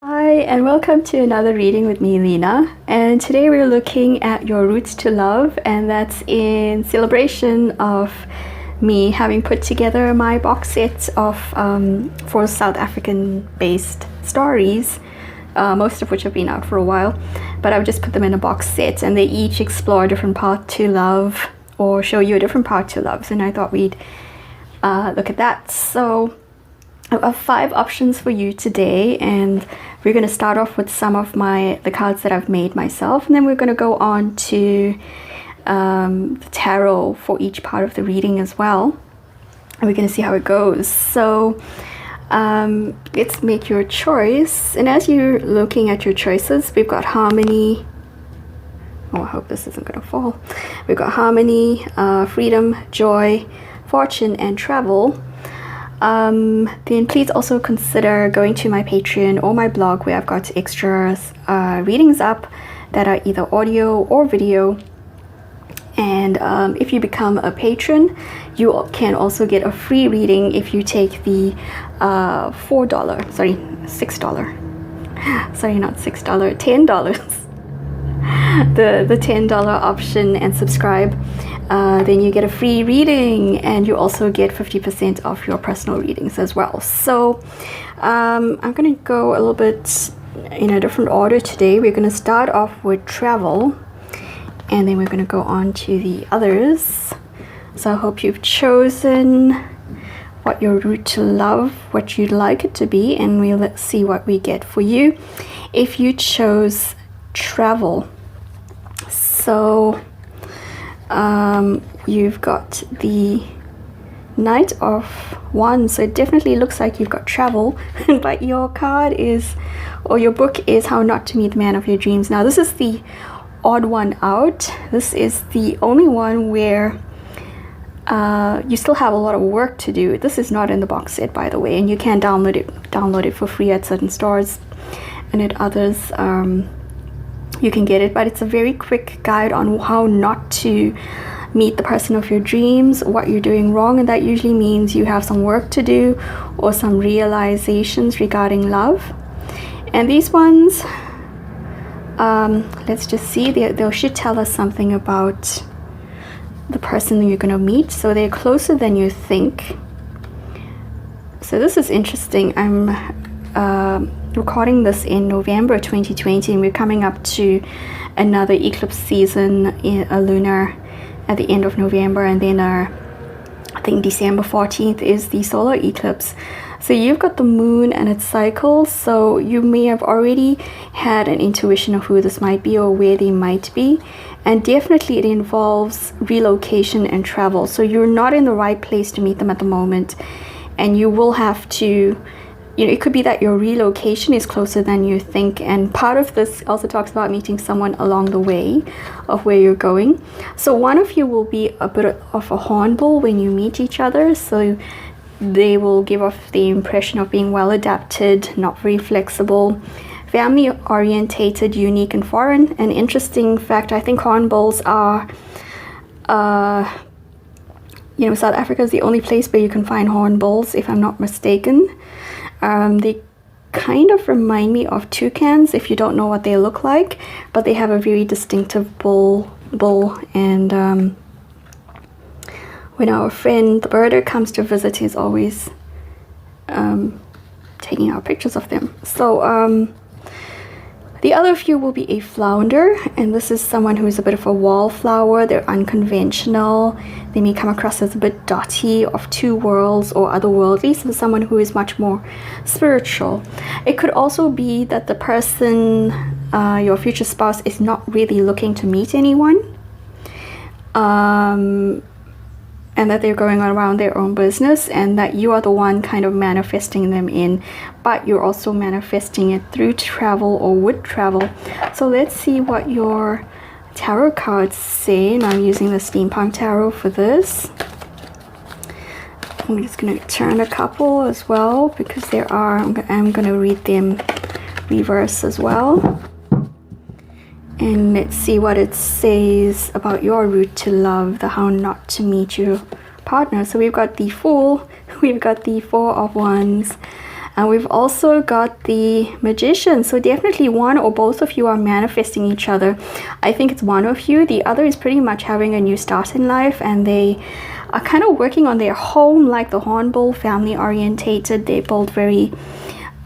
Hi and welcome to another reading with me, Leenna, and today we're looking at your roots to love, and that's in celebration of me having put together my box set of 4 South African based stories, most of which have been out for a while, but I've just put them in a box set and they each explore a different path to love or show you a different path to love, and I thought we'd look at that. So I have 5 options for you today, and we're going to start off with some of the cards that I've made myself, and then we're going to go on to the tarot for each part of the reading as well, and we're going to see how it goes. So let's make your choice, and as you're looking at your choices, we've got harmony. Oh, I hope this isn't going to fall. We've got harmony, freedom, joy, fortune, and travel. Then please also consider going to my Patreon or my blog, where I've got extra readings up that are either audio or video. And if you become a patron, you can also get a free reading if you take the $6, sorry, not $6, $10, the $10 option and subscribe. Then you get a free reading, and you also get 50% off your personal readings as well. So I'm going to go a little bit in a different order today. We're going to start off with travel, and then we're going to go on to the others. So I hope you've chosen what your route to love, what you'd like it to be, and let's see what we get for you if you chose travel. So you've got the Knight of Wands, so it definitely looks like you've got travel, but your card is, or your book is, How Not to Meet the Man of Your Dreams. Now this is the odd one out. This is the only one where you still have a lot of work to do. This is not in the box set, by the way, and you can download it for free at certain stores, and at others you can get it, but it's a very quick guide on how not to meet the person of your dreams, what you're doing wrong, and that usually means you have some work to do or some realizations regarding love. And these ones, let's just see, they should tell us something about the person that you're going to meet. So they're closer than you think. So this is interesting. I'm recording this in November 2020, and we're coming up to another eclipse season, a lunar, at the end of November, and then I think December 14th is the solar eclipse. So you've got the moon and its cycles, so you may have already had an intuition of who this might be or where they might be, and definitely it involves relocation and travel. So you're not in the right place to meet them at the moment, and you will have to, it could be that your relocation is closer than you think, and part of this also talks about meeting someone along the way of where you're going. So one of you will be a bit of a hornbill when you meet each other, so they will give off the impression of being well adapted, not very flexible, family orientated, unique, and foreign. An interesting fact, I think hornbills are South Africa is the only place where you can find hornbills, if I'm not mistaken. They kind of remind me of toucans, if you don't know what they look like, but they have a very distinctive bull, and when our friend the birder comes to visit, he's always taking out pictures of them. So the other few will be a flounder, and this is someone who is a bit of a wallflower. They're unconventional. They may come across as a bit dotty, of two worlds or otherworldly, so someone who is much more spiritual. It could also be that the person, your future spouse, is not really looking to meet anyone, and that they're going around their own business, and that you are the one kind of manifesting them in, but you're also manifesting it through travel or with travel. So let's see what your tarot cards say, and I'm using the Steampunk Tarot for this. I'm just going to turn a couple as well, because I'm going to read them reverse as well. And let's see what it says about your route to love, the how not to meet your partner. So we've got the Fool, we've got the Four of Wands, And we've also got the Magician. So definitely one or both of you are manifesting each other. I think it's one of you. The other is pretty much having a new start in life, and they are kind of working on their home, like the Hornbill, family orientated. They build very,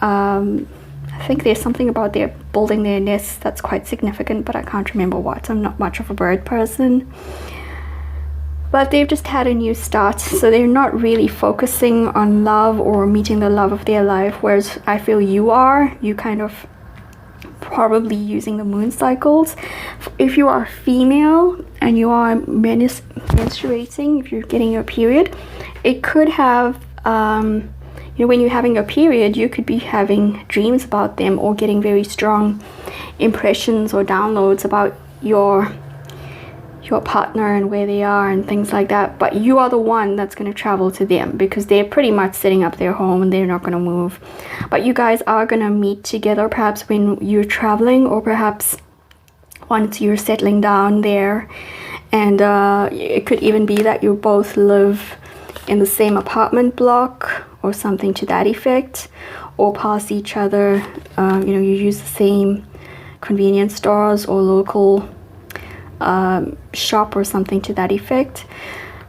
I think there's something about their building their nests that's quite significant, but I can't remember what. I'm not much of a bird person. But they've just had a new start, so they're not really focusing on love or meeting the love of their life, whereas I feel you are. You kind of probably using the moon cycles. If you are female and you are menstruating, if you're getting your period, it could have, you know, when you're having a period, you could be having dreams about them or getting very strong impressions or downloads about your partner and where they are and things like that. But you are the one that's going to travel to them, because they're pretty much setting up their home and they're not going to move. But you guys are going to meet together, perhaps when you're traveling, or perhaps once you're settling down there. And it could even be that you both live in the same apartment block or something to that effect, or pass each other. You know, you use the same convenience stores or local shop or something to that effect.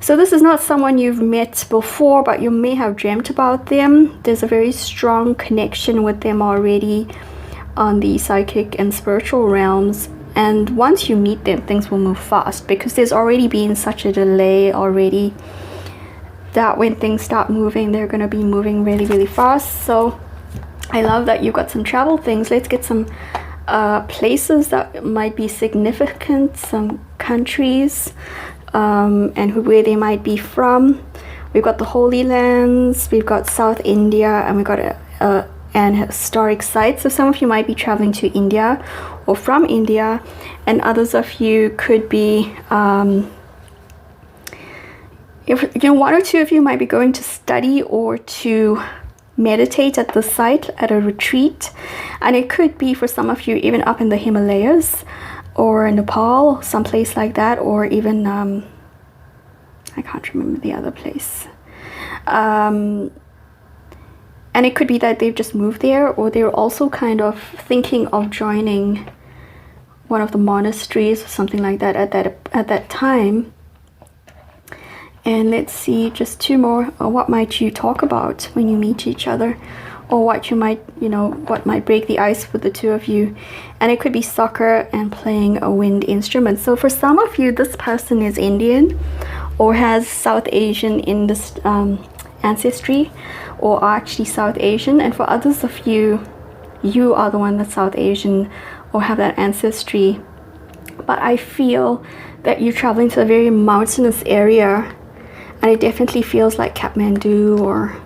So this is not someone you've met before, but you may have dreamt about them. There's a very strong connection with them already on the psychic and spiritual realms, and once you meet them, things will move fast, because there's already been such a delay already that when things start moving, they're going to be moving really, really fast. So I love that you've got some travel things. Let's get some places that might be significant, some countries, and where they might be from. We've got the Holy Lands, we've got South India, and we've got an historic site. So some of you might be traveling to India or from India, and others of you could be, if you know, one or two of you might be going to study or to meditate at the site, at a retreat. And it could be for some of you even up in the Himalayas or Nepal, someplace like that, or even I can't remember the other place. And it could be that they've just moved there, or they're also kind of thinking of joining one of the monasteries or something like that at that time. And let's see, just two more. What might you talk about when you meet each other, or what you might, you know, what might break the ice with the two of you? And it could be soccer and playing a wind instrument. So for some of you, this person is Indian or has South Asian in this ancestry, or are actually South Asian. And for others of you, you are the one that's South Asian or have that ancestry. But I feel that you're traveling to a very mountainous area, and it definitely feels like Kathmandu or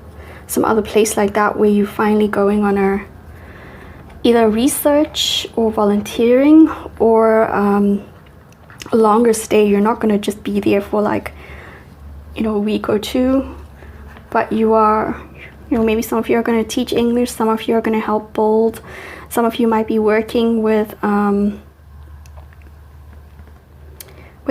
some other place like that, where you're finally going on a either research or volunteering or a longer stay. You're not going to just be there for like, you know, a week or two, but you are, you know, maybe some of you are going to teach English, some of you are going to help build, some of you might be working with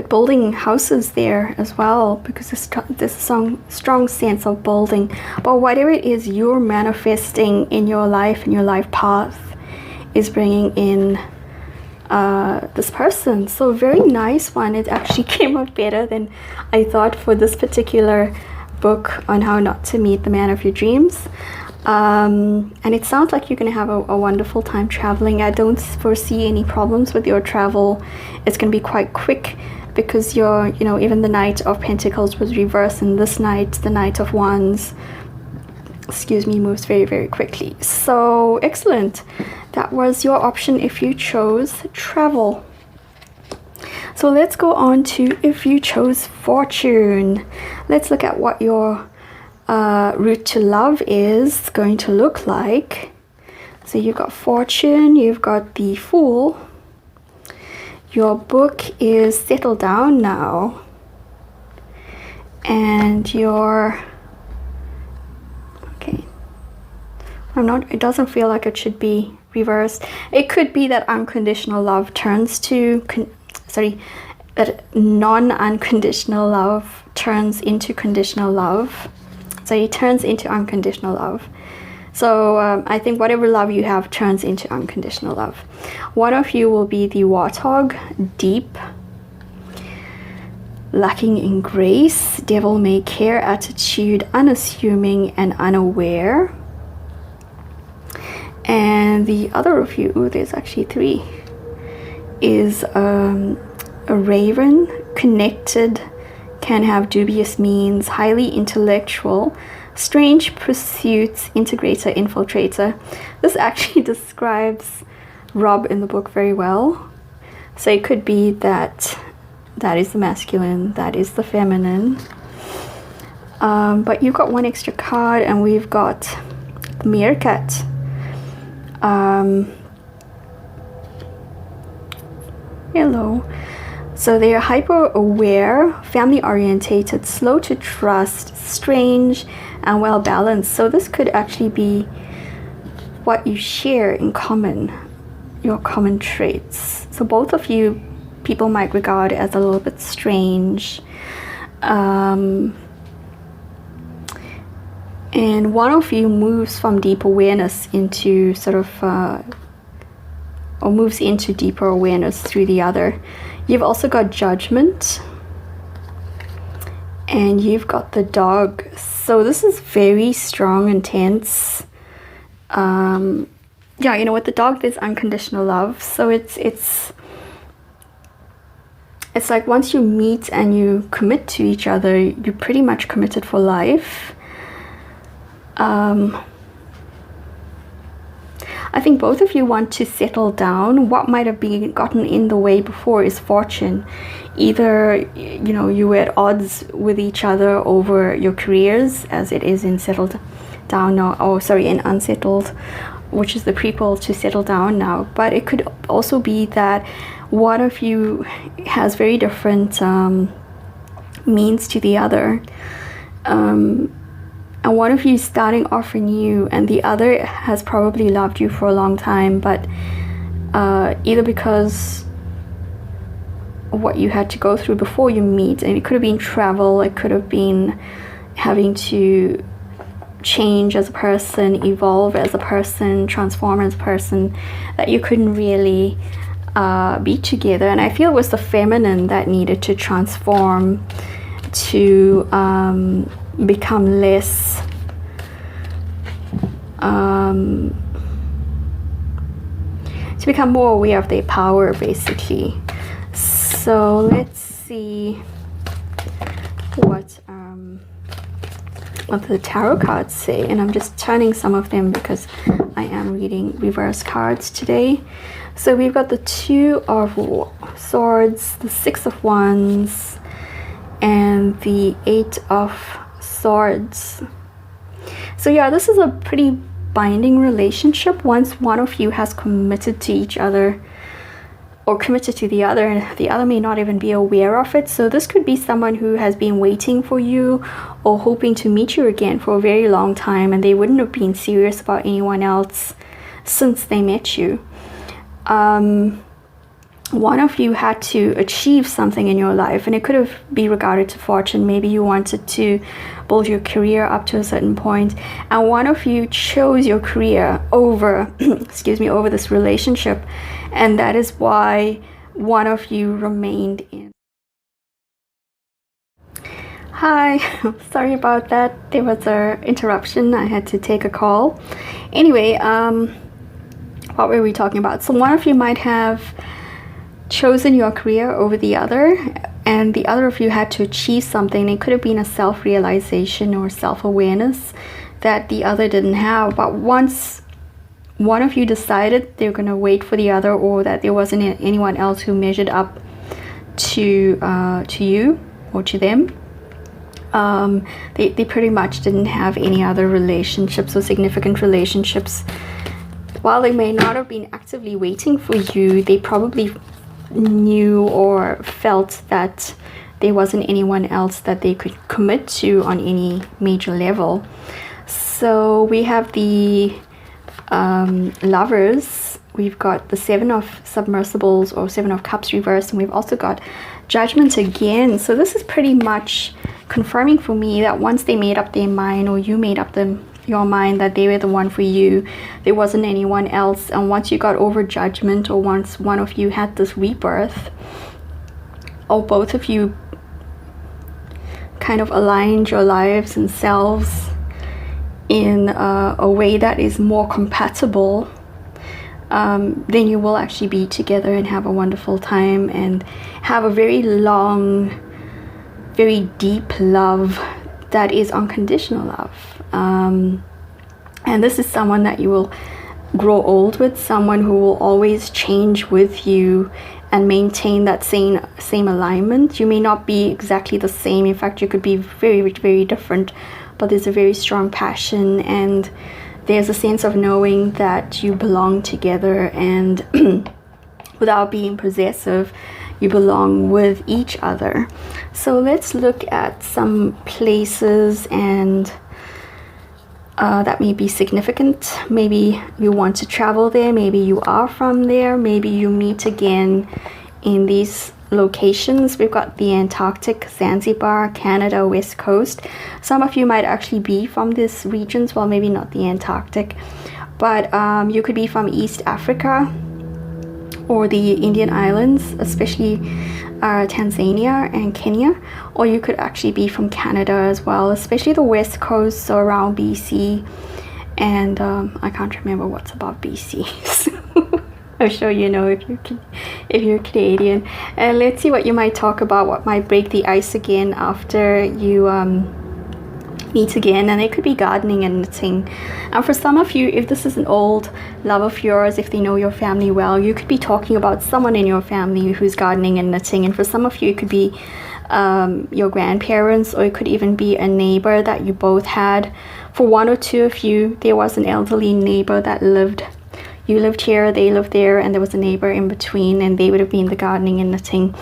building houses there as well, because there's a strong sense of building. But whatever it is you're manifesting in your life and your life path is bringing in this person. So very nice one. It actually came out better than I thought for this particular book on how not to meet the man of your dreams. And it sounds like you're going to have a wonderful time traveling. I don't foresee any problems with your travel. It's going to be quite quick, because you're, you know, even the Knight of Pentacles was reversed, and this night, the Knight of Wands, excuse me, moves very, very quickly. So excellent. That was your option if you chose travel. So let's go on to if you chose fortune. Let's look at what your route to love is going to look like. So you've got fortune, you've got the Fool. Your book is Settle Down Now, and your, okay, I'm not, it doesn't feel like it should be reversed. It could be that unconditional love turns to, that non-unconditional love turns into conditional love. So it turns into unconditional love. So I think whatever love you have turns into unconditional love. One of you will be the warthog, deep, lacking in grace, devil may care attitude, unassuming and unaware. And the other of you, ooh, there's actually 3, is a raven, connected, can have dubious means, highly intellectual, strange pursuits, integrator, infiltrator. This actually describes Rob in the book very well. So it could be that that is the masculine, that is the feminine. But you've got 1 extra card, and we've got the meerkat. Hello. So they are hyper aware, family orientated, slow to trust, strange and well balanced. So this could actually be what you share in common, your common traits. So both of you, people might regard as a little bit strange. And one of you moves from deep awareness into sort of, or moves into deeper awareness through the other. You've also got judgment, and you've got the dog. So this is very strong, intense. Yeah, you know, with the dog, there's unconditional love. So it's like once you meet and you commit to each other, you're pretty much committed for life. I think both of you want to settle down. What might have been gotten in the way before is fortune. Either, you know, you were at odds with each other over your careers, as it is in Settled Down now, in Unsettled, which is the prequel to Settle Down now. But it could also be that one of you has very different means to the other. And one of you is starting off anew, and the other has probably loved you for a long time, but either because of what you had to go through before you meet, and it could have been travel, it could have been having to change as a person, evolve as a person, transform as a person, that you couldn't really be together. And I feel it was the feminine that needed to transform to become less to become more aware of their power, basically. So let's see what the tarot cards say, and I'm just turning some of them because I am reading reverse cards today. So we've got the 2 of Swords, the 6 of Wands, and the 8 of Swords. So yeah, this is a pretty binding relationship once one of you has committed to each other, or committed to the other, and the other may not even be aware of it. So this could be someone who has been waiting for you or hoping to meet you again for a very long time, and they wouldn't have been serious about anyone else since they met you. One of you had to achieve something in your life, and it could have been regarded to fortune. Maybe you wanted to build your career up to a certain point, and one of you chose your career over over this relationship, and that is why one of you remained in. Hi, sorry about that, there was an interruption, I had to take a call. Anyway, what were we talking about? So one of you might have chosen your career over the other, and the other of you had to achieve something. It could have been a self-realization or self-awareness that the other didn't have. But once one of you decided they're going to wait for the other, or that there wasn't anyone else who measured up to you or to them, they pretty much didn't have any other relationships or significant relationships. While they may not have been actively waiting for you, they probably knew or felt that there wasn't anyone else that they could commit to on any major level. So we have the Lovers, we've got the 7 of Submersibles or 7 of Cups reversed, and we've also got Judgment again. So this is pretty much confirming for me that once they made up their mind, or you made up your mind that they were the one for you. There wasn't anyone else. And once you got over judgment, or once one of you had this rebirth, or both of you kind of aligned your lives and selves in a way that is more compatible, then you will actually be together and have a wonderful time and have a very long, very deep love that is unconditional love. And this is someone that you will grow old with, someone who will always change with you and maintain that same alignment. You may not be exactly the same. In fact, you could be very, very different, but there's a very strong passion, and there's a sense of knowing that you belong together, and without being possessive, you belong with each other. So let's look at some places and that may be significant. Maybe you want to travel there, maybe you are from there, maybe you meet again in these locations. We've got the Antarctic, Zanzibar, Canada, West Coast. Some of you might actually be from these regions, well, maybe not the Antarctic, but you could be from East Africa or the Indian Islands, especially Tanzania and Kenya, or you could actually be from Canada as well, especially the West Coast, so around BC, and I can't remember what's above BC. So I'm sure you know if you're Canadian. And let's see what you might talk about, what might break the ice again after you meet again. And it could be gardening and knitting. And for some of you, if this is an old love of yours, if they know your family well, you could be talking about someone in your family who's gardening and knitting. And for some of you, it could be your grandparents, or it could even be a neighbor that you both had. For one or two of you, there was an elderly neighbor that lived. You lived here, they lived there, and there was a neighbor in between, and they would have been the gardening and knitting.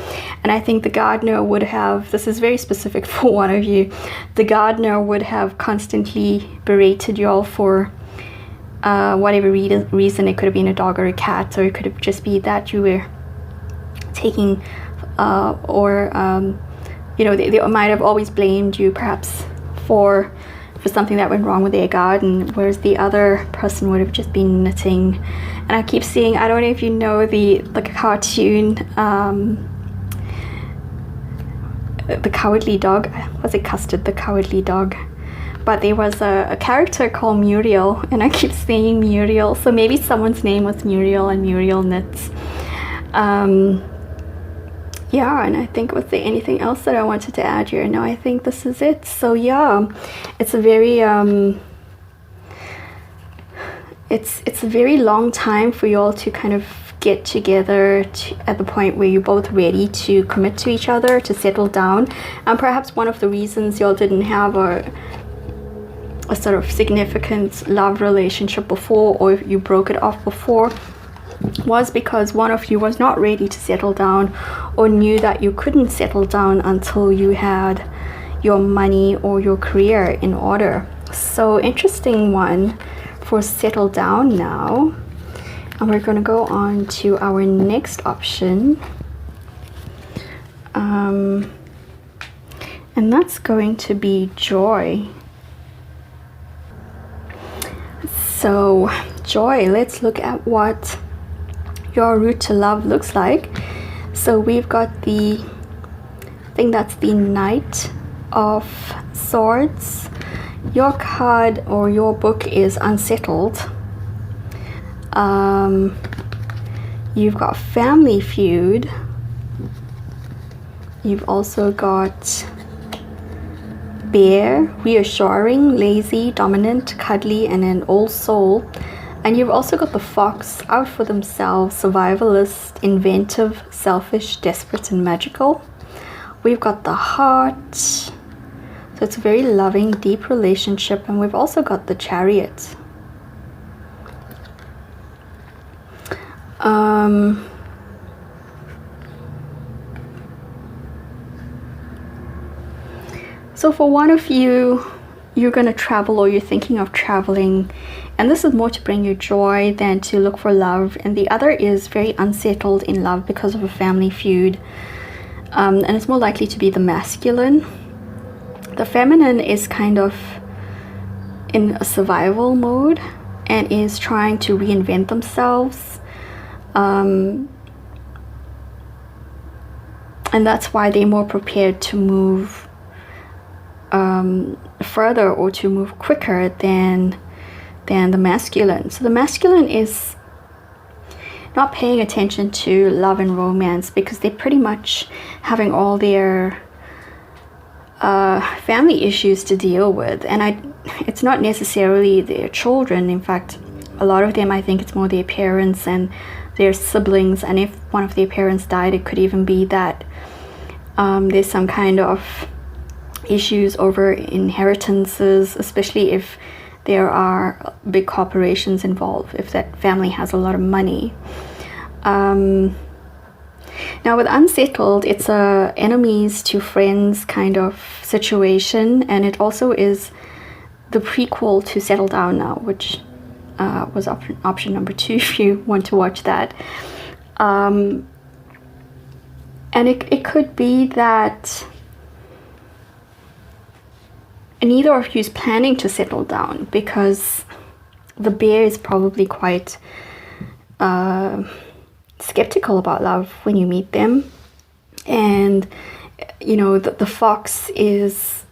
And I think the gardener would have, this is very specific for one of you, the gardener would have constantly berated you all for whatever reason. It could have been a dog or a cat, or it could have just be that you were taking you know, they might have always blamed you perhaps for something that went wrong with their garden, whereas the other person would have just been knitting. And I keep seeing, I don't know if you know the cartoon, the Cowardly Dog. Was it Custard, the Cowardly Dog? But there was a character called Muriel, and I keep saying Muriel, so maybe someone's name was Muriel and Muriel knits. Yeah, and I think, was there anything else that I wanted to add here? No, I think this is it. So yeah, it's a very it's a very long time for you all to kind of get together at the point where you're both ready to commit to each other, to settle down. And perhaps one of the reasons y'all didn't have a sort of significant love relationship before, or if you broke it off before, was because one of you was not ready to settle down, or knew that you couldn't settle down until you had your money or your career in order. So interesting one for settle down now. And we're going to go on to our next option, and that's going to be joy. So joy, let's look at what your route to love looks like. So we've got the, I think that's the Knight of Swords. Your card or your book is unsettled. You've got family feud. You've also got bear, reassuring, lazy, dominant, cuddly, and an old soul. And you've also got the fox, out for themselves, survivalist, inventive, selfish, desperate, and magical. We've got the heart, so it's a very loving, deep relationship. And we've also got the chariot. So for one of you, you're going to travel, or you're thinking of traveling, and this is more to bring you joy than to look for love. And the other is very unsettled in love because of a family feud, and it's more likely to be the masculine. The feminine is kind of in a survival mode and is trying to reinvent themselves. And that's why they're more prepared to move further or to move quicker than the masculine. So the masculine is not paying attention to love and romance because they're pretty much having all their family issues to deal with. And it's not necessarily their children. In fact, a lot of them, I think it's more their parents and their siblings. And if one of their parents died, it could even be that there's some kind of issues over inheritances, especially if there are big corporations involved, if that family has a lot of money. Now with Unsettled, it's a enemies to friends kind of situation, and it also is the prequel to Settle Down Now, which was option number 2 if you want to watch that. And it could be that neither of you is planning to settle down, because the bear is probably quite skeptical about love when you meet them. And you know, the fox is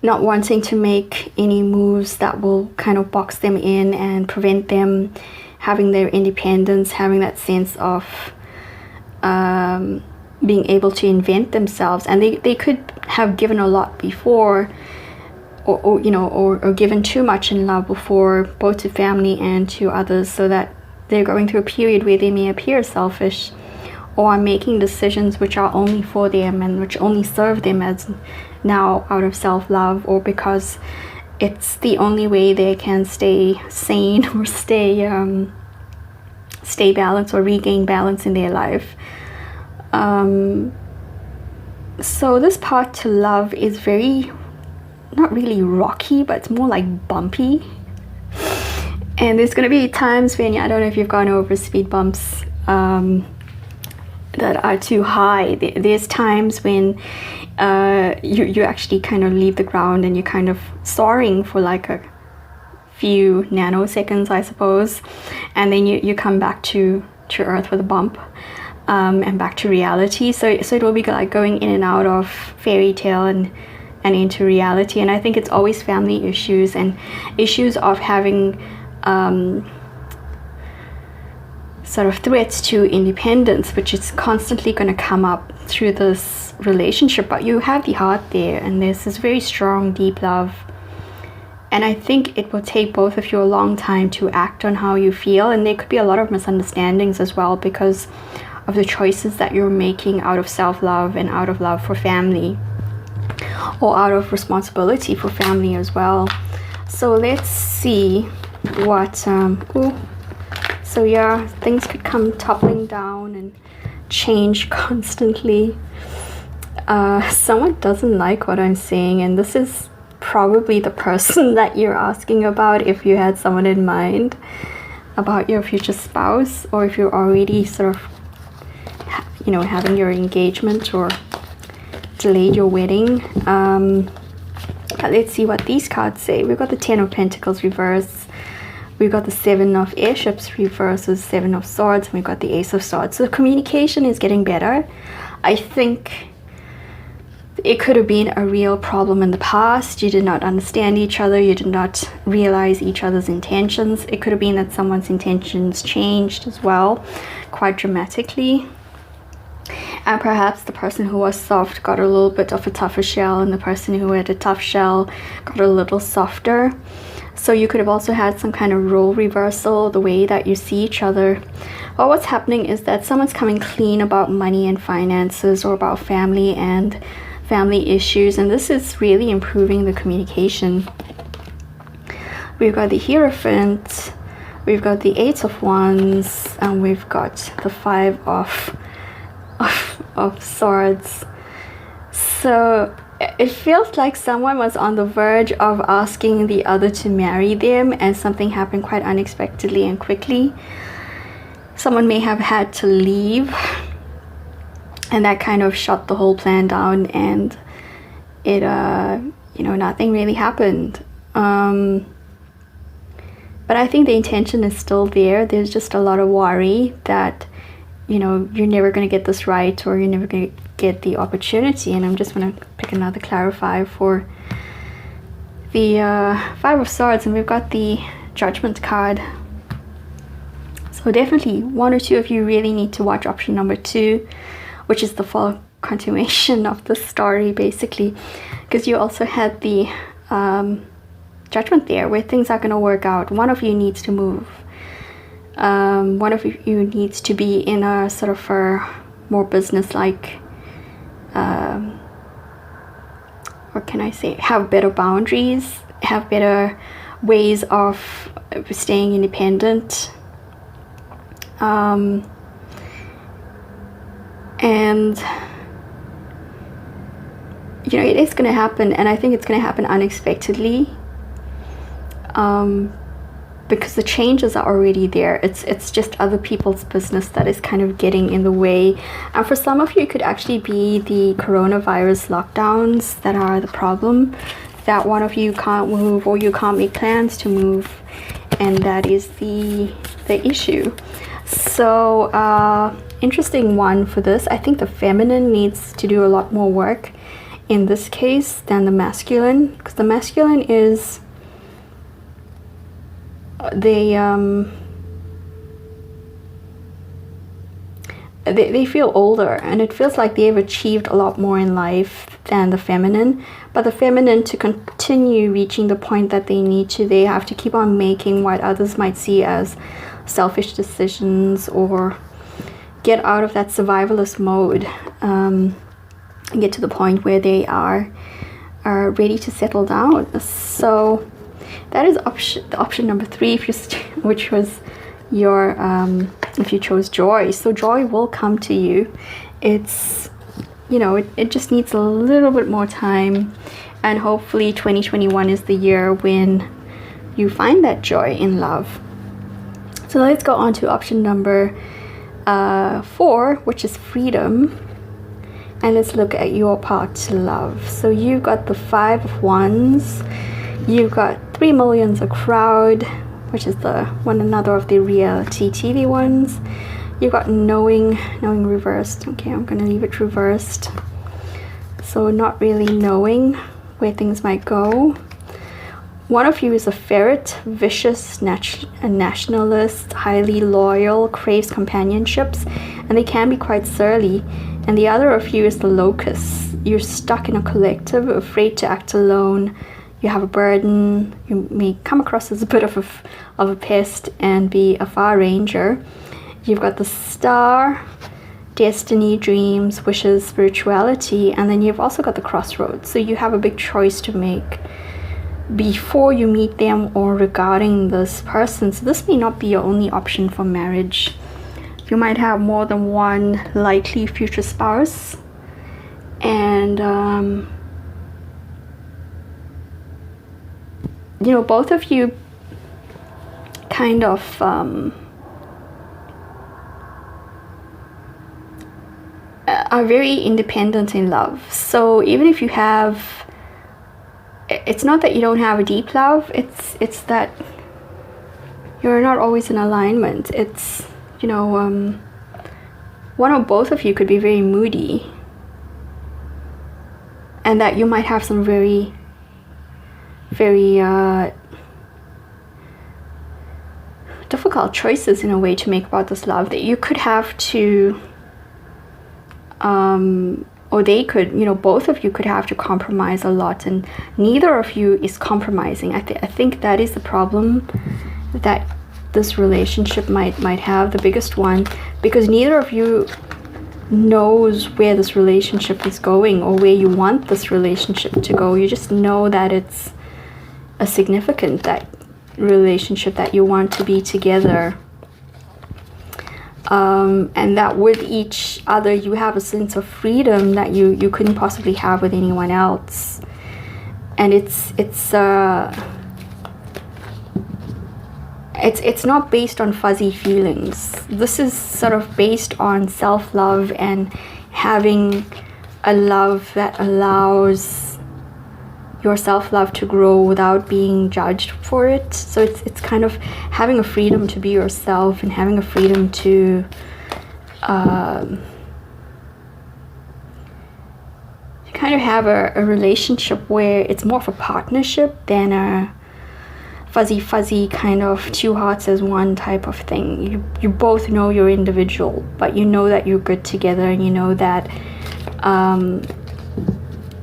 not wanting to make any moves that will kind of box them in and prevent them having their independence, having that sense of being able to invent themselves. And they could have given a lot before, or you know, or given too much in love before, both to family and to others, so that they're going through a period where they may appear selfish or are making decisions which are only for them and which only serve them as now out of self-love, or because it's the only way they can stay sane or stay balanced or regain balance in their life. So this path to love is very, not really rocky, but it's more like bumpy. And there's going to be times when, I don't know if you've gone over speed bumps that are too high. There's times when you actually kind of leave the ground and you're kind of soaring for like a few nanoseconds, I suppose. And then you come back to earth with a bump, and back to reality. So it will be like going in and out of fairy tale and into reality. And I think it's always family issues and issues of having sort of threats to independence, which is constantly going to come up through this relationship. But you have the heart there, and there's this very strong, deep love. And I think it will take both of you a long time to act on how you feel. And there could be a lot of misunderstandings as well, because of the choices that you're making out of self-love and out of love for family, or out of responsibility for family as well. So let's see what so yeah, things could come toppling down and change constantly. Someone doesn't like what I'm saying, and this is probably the person that you're asking about, if you had someone in mind about your future spouse, or if you're already sort of, you know, having your engagement or delayed your wedding. But let's see what these cards say. We've got the 10 of Pentacles reverse, we've got the 7 of Airships reverse, the 7 of Swords, and we've got the Ace of Swords. So communication is getting better. I think it could have been a real problem in the past. You did not understand each other, you did not realize each other's intentions. It could have been that someone's intentions changed as well, quite dramatically. And perhaps the person who was soft got a little bit of a tougher shell, and the person who had a tough shell got a little softer. So you could have also had some kind of role reversal, the way that you see each other. Or what's happening is that someone's coming clean about money and finances, or about family and family issues, and this is really improving the communication. We've got the Hierophant, we've got the 8 of Wands, and we've got the 5 of Swords. So it feels like someone was on the verge of asking the other to marry them, and something happened quite unexpectedly and quickly. Someone may have had to leave, and that kind of shut the whole plan down, and it you know, nothing really happened. But I think the intention is still there. There's just a lot of worry that, you know, you're never going to get this right, or you're never going to get the opportunity. And I'm just going to pick another clarifier for the Five of Swords, and we've got the Judgment card. So definitely one or two of you really need to watch option number 2, which is the full continuation of the story, basically, because you also had the Judgment there, where things are going to work out. One of you needs to move. One of you needs to be in a sort of a more business-like, what can I say, have better boundaries, have better ways of staying independent. And you know, it is going to happen, and I think it's going to happen unexpectedly, because the changes are already there. It's just other people's business that is kind of getting in the way. And for some of you, it could actually be the coronavirus lockdowns that are the problem, that one of you can't move, or you can't make plans to move, and that is the issue. So interesting one for this. I think the feminine needs to do a lot more work in this case than the masculine, because the masculine is they feel older, and it feels like they've achieved a lot more in life than the feminine. But the feminine, to continue reaching the point that they need to, they have to keep on making what others might see as selfish decisions, or get out of that survivalist mode, and get to the point where they are ready to settle down. So that is option number 3, which was your if you chose joy. So joy will come to you. It's, you know, it just needs a little bit more time, and hopefully 2021 is the year when you find that joy in love. So let's go on to option number 4, which is freedom. And let's look at your path to love. So you've got the 5 of Wands. You've got 3 millions, a crowd, which is the one another of the reality TV ones. You've got knowing reversed. Okay, I'm going to leave it reversed. So not really knowing where things might go. One of you is a ferret, vicious, nationalist, highly loyal, craves companionships, and they can be quite surly. And the other of you is the locust. You're stuck in a collective, afraid to act alone. You have a burden. You may come across as a bit of a pest and be a far ranger. You've got the star, destiny, dreams, wishes, spirituality, and then you've also got the crossroads. So you have a big choice to make before you meet them or regarding this person. So this may not be your only option for marriage. You might have more than one likely future spouse, and you know, both of you kind of are very independent in love. So even if you have, it's not that you don't have a deep love, it's that you're not always in alignment. It's, you know, one or both of you could be very moody, and that you might have some very difficult choices in a way to make about this love, that you could have to or they could, you know, both of you could have to compromise a lot, and neither of you is compromising. I think that is the problem that this relationship might have, the biggest one, because neither of you knows where this relationship is going or where you want this relationship to go. You just know that it's a significant that relationship, that you want to be together, and that with each other you have a sense of freedom that you couldn't possibly have with anyone else. And it's not based on fuzzy feelings. This is sort of based on self-love and having a love that allows your self-love to grow without being judged for it. So it's kind of having a freedom to be yourself and having a freedom to kind of have a relationship where it's more of a partnership than a fuzzy kind of two hearts as one type of thing. You both know you're individual, but you know that you're good together, and you know that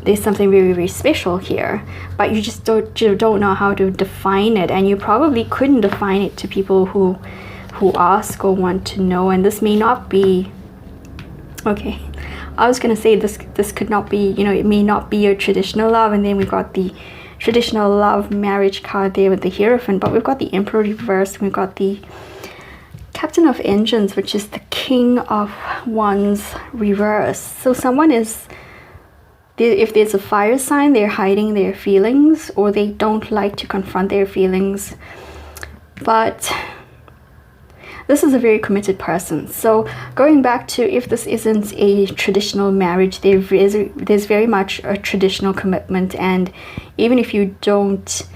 there's something very, very special here, but you just don't know how to define it, and you probably couldn't define it to people who ask or want to know. And this may not be okay. I was gonna say this could not be, you know, it may not be a traditional love, and then we've got the traditional love marriage card there with the Hierophant, but we've got the Emperor reversed, and we've got the Captain of Engines, which is the King of Wands reversed. So someone is, if there's a fire sign, they're hiding their feelings, or they don't like to confront their feelings. But this is a very committed person. So going back to, if this isn't a traditional marriage, there's very much a traditional commitment. And even if you don't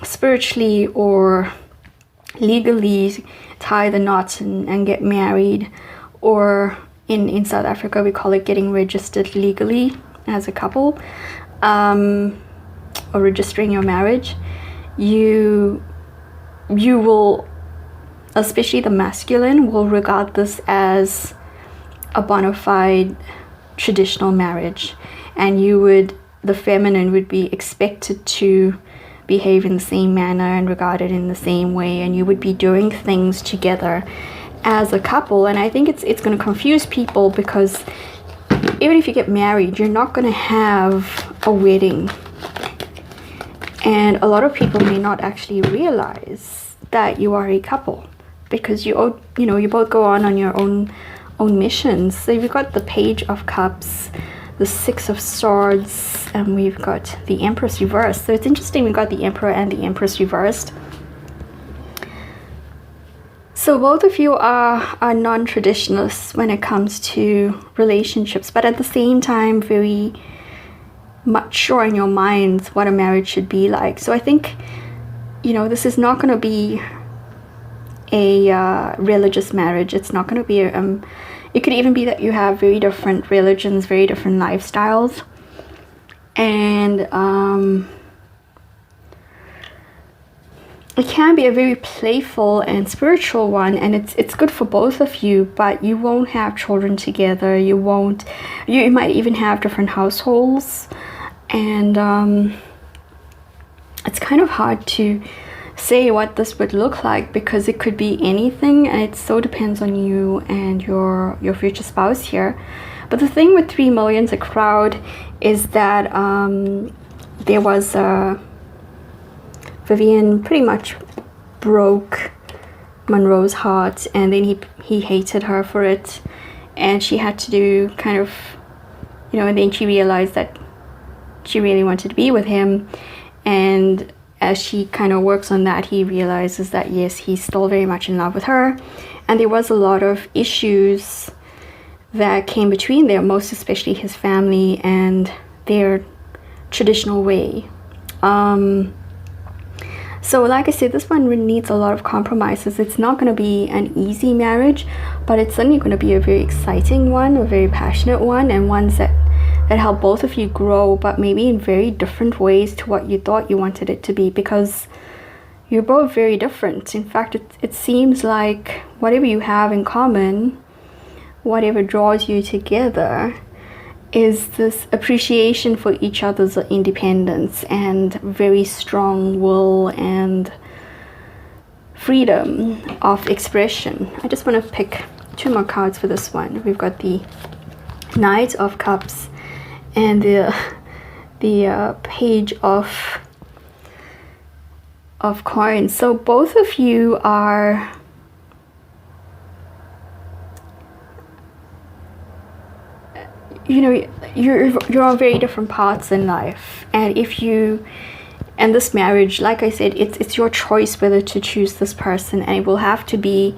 spiritually or legally tie the knots and get married, or in South Africa we call it getting registered legally as a couple, or registering your marriage, you will, especially the masculine, will regard this as a bona fide traditional marriage, and the feminine would be expected to behave in the same manner and regarded in the same way, and you would be doing things together as a couple. And I think it's going to confuse people, because even if you get married, you're not going to have a wedding, and a lot of people may not actually realize that you are a couple, because you both go on your own missions. So we've got the Page of Cups, the Six of Swords, and we've got the Empress reversed. So it's interesting, we've got the Emperor and the Empress reversed. So both of you are non-traditionalists when it comes to relationships, but at the same time very much sure in your minds what a marriage should be like. So I think, this is not going to be a religious marriage. It's not going to be it could even be that you have very different religions, very different lifestyles, and it can be a very playful and spiritual one, and it's good for both of you, but you won't have children together. You might even have different households, and it's kind of hard to say what this would look like, because it could be anything, and it so depends on you and your future spouse here. But the thing with 3 millions, a crowd, is that there was Vivian pretty much broke Monroe's heart, and then he hated her for it, and she had to do kind of, and then she realized that she really wanted to be with him, and as she kind of works on that, he realizes that yes, he's still very much in love with her, and there was a lot of issues that came between them, most especially his family and their traditional way. So like I said, this one really needs a lot of compromises. It's not going to be an easy marriage, but it's certainly going to be a very exciting one, a very passionate one, and ones that help both of you grow, but maybe in very different ways to what you thought you wanted it to be, because you're both very different. In fact, it seems like whatever you have in common, whatever draws you together, is this appreciation for each other's independence and very strong will and freedom of expression. I just want to pick 2 more cards for this one. We've got the Knight of Cups and the Page of Coins. So both of you are you're on very different paths in life, and and this marriage, like I said, it's your choice whether to choose this person, and it will have to be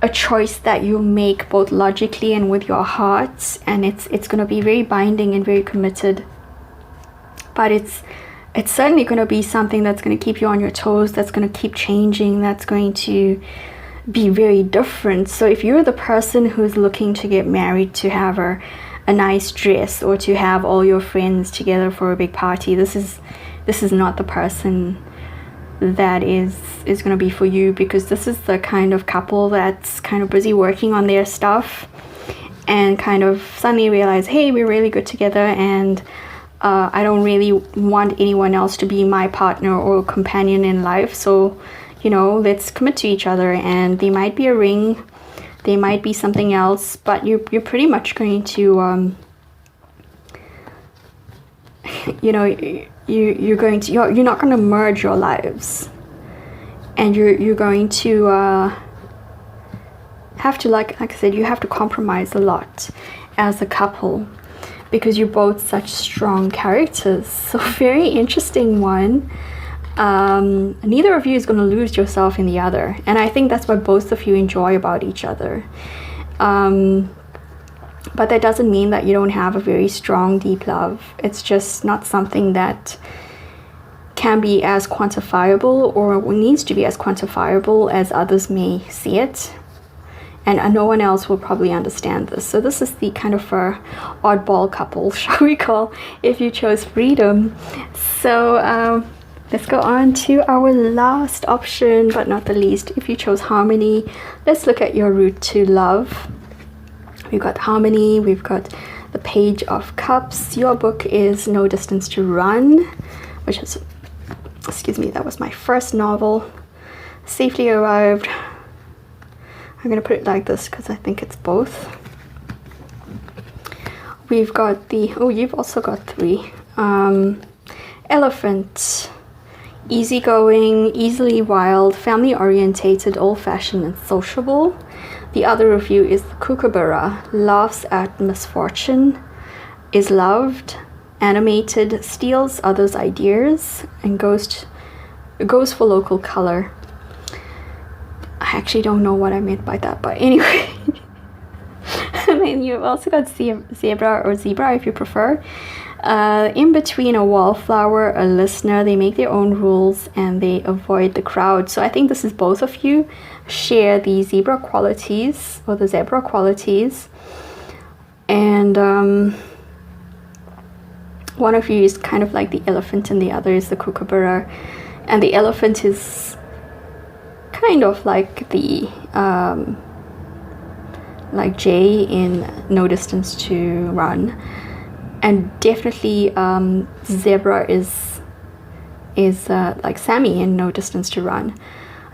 a choice that you make both logically and with your heart, and it's going to be very binding and very committed. but it's certainly going to be something that's going to keep you on your toes, that's going to keep changing, that's going to be very different. So if you're the person who's looking to get married, to have a nice dress, or to have all your friends together for a big party, this is not the person that is going to be for you, because this is the kind of couple that's kind of busy working on their stuff and kind of suddenly realize, hey, we're really good together, and I don't really want anyone else to be my partner or companion in life, so let's commit to each other. And there might be a ring, there might be something else, but you're pretty much going to you're not going to merge your lives, and you're going to have to, like I said, you have to compromise a lot as a couple, because you're both such strong characters. So very interesting one. Neither of you is going to lose yourself in the other, and I think that's what both of you enjoy about each other. But that doesn't mean that you don't have a very strong, deep love. It's just not something that can be as quantifiable, or needs to be as quantifiable as others may see it. And no one else will probably understand this. So this is the kind of oddball couple, shall we call, if you chose freedom. So let's go on to our last option, but not the least. If you chose harmony, let's look at your route to love. We've got harmony, we've got the Page of Cups. Your book is No Distance to Run, which is, excuse me, that was my first novel. Safely arrived. I'm going to put it like this because I think it's both. We've got the, oh, you've also got 3. Elephant. Easygoing, easily wild, family orientated, old-fashioned and sociable. The other review is the Kookaburra. Laughs at misfortune, is loved, animated, steals others' ideas, and goes for local color. I actually don't know what I meant by that, but anyway. And then you've also got zebra, or zebra if you prefer. In between a wallflower, a listener, they make their own rules and they avoid the crowd. So I think this is both of you share the zebra qualities, or the zebra qualities. And one of you is kind of like the elephant and the other is the kookaburra. And the elephant is kind of like the like Jay in No Distance to Run. And definitely zebra is like Sammy in No Distance to Run.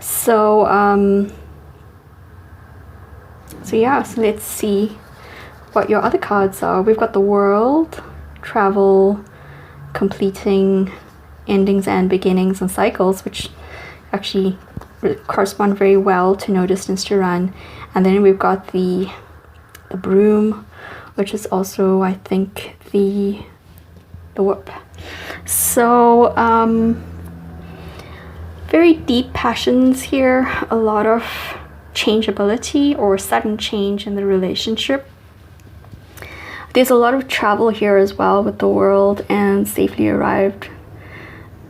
So yeah, so let's see what your other cards are. We've got the World, Travel, Completing, Endings and Beginnings and Cycles, which actually correspond very well to No Distance to Run. And then we've got the Broom, which is also, I think, the Whoop. So very deep passions here, a lot of changeability or sudden change in the relationship. There's a lot of travel here as well with the World and Safely Arrived.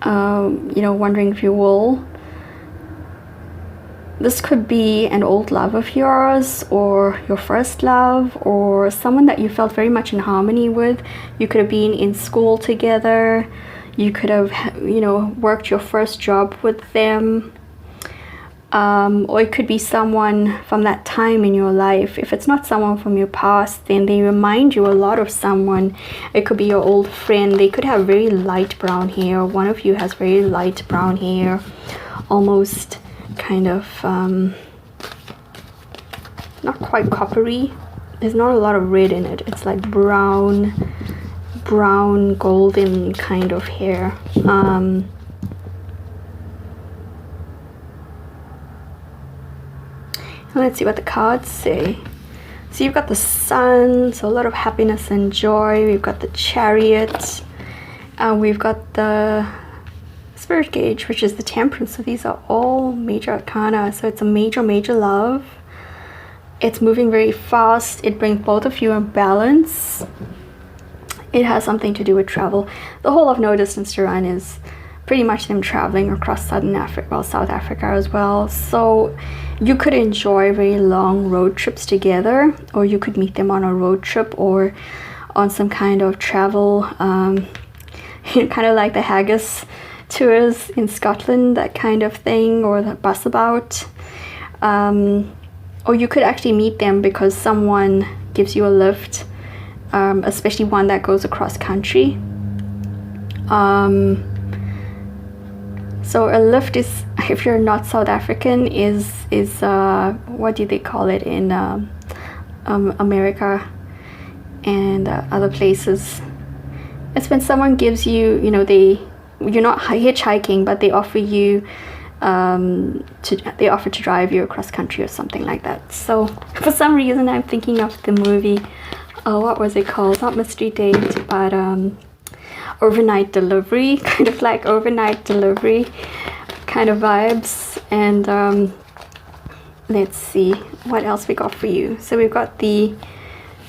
Wondering if you will. This could be an old love of yours, or your first love, or someone that you felt very much in harmony with. You could have been in school together. You could have, worked your first job with them. Or it could be someone from that time in your life. If it's not someone from your past, then they remind you a lot of someone. It could be your old friend. They could have very light brown hair. One of you has very light brown hair, almost kind of not quite coppery. There's not a lot of red in it. It's like brown golden kind of hair. Let's see what the cards say. So you've got the Sun, so a lot of happiness and joy. We've got the Chariot. We've got the Spirit Gauge, which is the Temperance. So these are all major arcana. So it's a major love. It's moving very fast. It brings both of you in balance. it has something to do with travel. The whole of No Distance to Run is pretty much them traveling across Southern Africa, well, South Africa as well. So you could enjoy very long road trips together, or you could meet them on a road trip or on some kind of travel, kind of like the Haggis tours in Scotland, that kind of thing, or the bus about. Or you could actually meet them because someone gives you a lift, especially one that goes across country. So a lift is, if you're not South African, is what do they call it in America and other places? It's when someone gives you, you're not hitchhiking, but they offer you they offer to drive you across country or something like that. So for some reason I'm thinking of the movie, what was it called? Not Mystery Date, but Overnight Delivery, kind of like Overnight Delivery kind of vibes. And let's see what else we got for you. So we've got the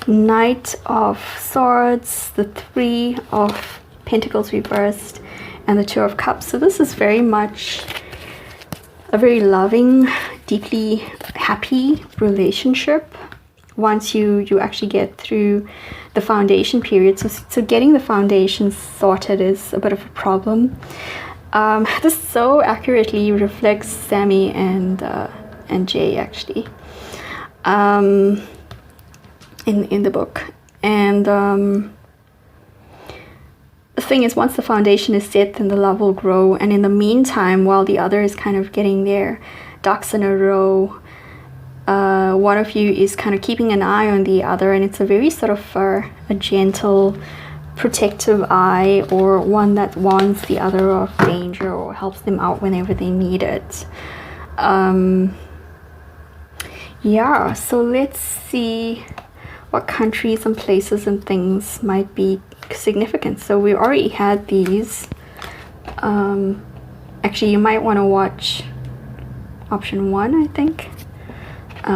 Knight of Swords, the Three of Pentacles reversed, and the Two of Cups. So this is very much a very loving, deeply happy relationship once you actually get through the foundation period. So getting the foundation sorted is a bit of a problem. This so accurately reflects Sammy and Jay, actually, in the book. And the thing is, once the foundation is set, then the love will grow. And in the meantime, while the other is kind of getting their ducks in a row, one of you is kind of keeping an eye on the other, and it's a very sort of a gentle, protective eye, or one that warns the other of danger or helps them out whenever they need it. Yeah, so let's see what countries and places and things might be significant. So we already had these. Actually, you might want to watch option 1, I think. So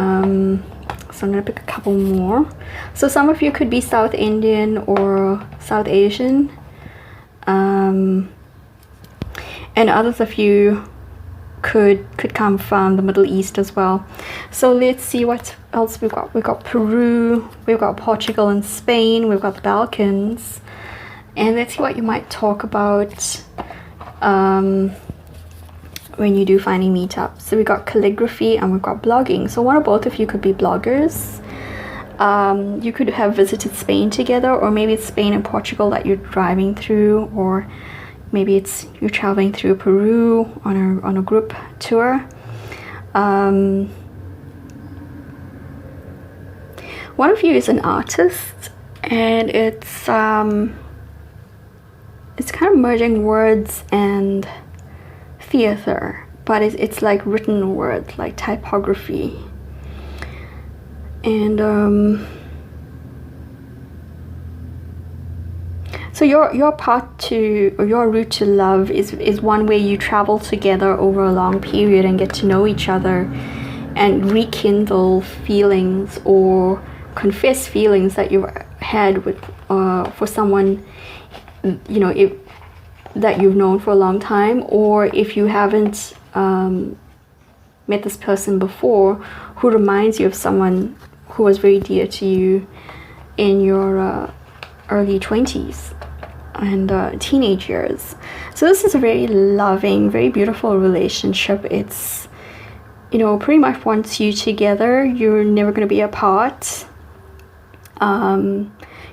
I'm gonna pick a couple more. So some of you could be South Indian or South Asian, and others of you could come from the Middle East as well. So let's see what else we've got. We've got Peru, we've got Portugal and Spain, we've got the Balkans, and let's see what you might talk about when you do finding meetups. So we got calligraphy and we've got blogging. So one or both of you could be bloggers. You could have visited Spain together, or maybe it's Spain and Portugal that you're driving through, or maybe it's you're traveling through Peru on a group tour. One of you is an artist, and it's kind of merging words and theater, but it's like written words, like typography. And so your path to, or your route to love is one where you travel together over a long period and get to know each other and rekindle feelings or confess feelings that you've had with for someone, that you've known for a long time, or if you haven't met this person before, who reminds you of someone who was very dear to you in your early 20s and teenage years. So this is a very loving, very beautiful relationship. It's, pretty much wants you together. You're never going to be apart.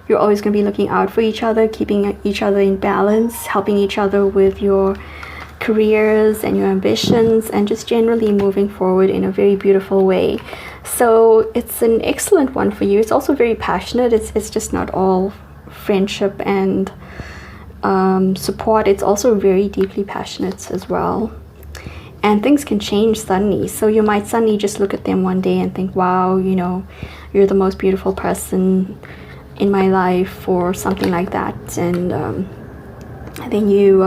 You're always going to be looking out for each other, keeping each other in balance, helping each other with your careers and your ambitions, and just generally moving forward in a very beautiful way. So it's an excellent one for you. It's also very passionate. It's just not all friendship and support. It's also very deeply passionate as well. And things can change suddenly. So you might suddenly just look at them one day and think, wow, you're the most beautiful person in my life, or something like that. And then you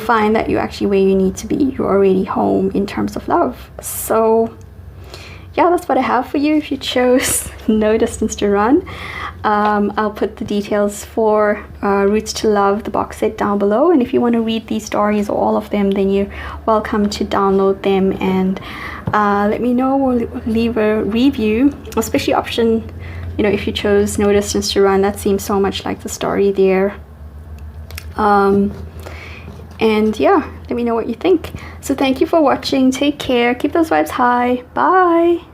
find that you're actually where you need to be. You're already home in terms of love. So yeah, that's what I have for you if you chose No Distance to Run. I'll put the details for Roots to Love, the box set, down below. And if you want to read these stories, or all of them, then you're welcome to download them and let me know, or leave a review, especially option, you know, if you chose No Distance to Run. That seems so much like the story there. And yeah, let me know what you think. So thank you for watching. Take care. Keep those vibes high. Bye.